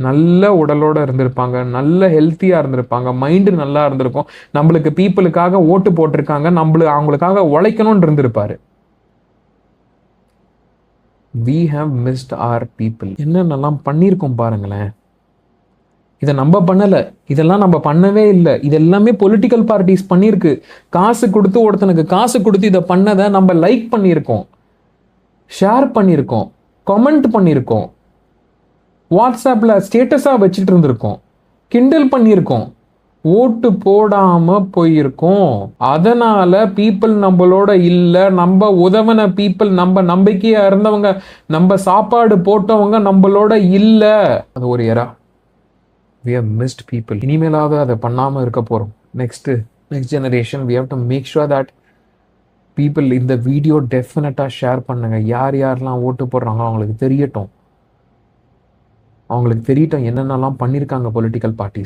நல்ல உடலோட இருந்திருப்பாங்க, நல்ல ஹெல்த்தியா இருந்திருப்பாங்க, மைண்டு நல்லா இருந்திருக்கும். நம்மளுக்கு பீப்புளுக்காக ஓட்டு போட்டிருக்காங்க, அவங்களுக்காக உழைக்கணும்னு இருந்திருப்பாரு. We have missed our people. என்னென்னலாம் பண்ணியிருக்கோம் பாருங்களேன். இதை நம்ம பண்ணல, இதெல்லாம் நம்ம பண்ணவே இல்லை. இது எல்லாமே பொலிட்டிக்கல் பார்ட்டிஸ் பண்ணியிருக்கு. காசு கொடுத்து ஒருத்தனுக்கு காசு கொடுத்து இதை பண்ணதை நம்ம லைக் பண்ணியிருக்கோம், ஷேர் பண்ணியிருக்கோம், கமெண்ட் பண்ணியிருக்கோம், வாட்ஸ்அப்ல ஸ்டேட்டஸா வச்சுட்டு இருந்திருக்கோம், கிண்டல் பண்ணியிருக்கோம், ஓட்டு போடாம போயிருக்கோம். அதனால பீப்புள் நம்மளோட இல்ல, நம்ம உதவன பீப்புள், நம்ம நம்பிக்கையா இருந்தவங்க, நம்ம சாப்பாடு போட்டவங்க நம்மளோட இல்ல. அது ஒரு எரா. We have missed people. இனிமேலாவது அதை பண்ணாம இருக்க போறோம். Next generation we have to make sure that people இந்த வீடியோ டெஃபினட்டா ஷேர் பண்ணுங்க. யார் யாரெல்லாம் ஓட்டு போடுறாங்களோ அவங்களுக்கு தெரியட்டும், என்னென்னலாம் பண்ணியிருக்காங்க பொலிட்டிக்கல் பார்ட்டிஸ்.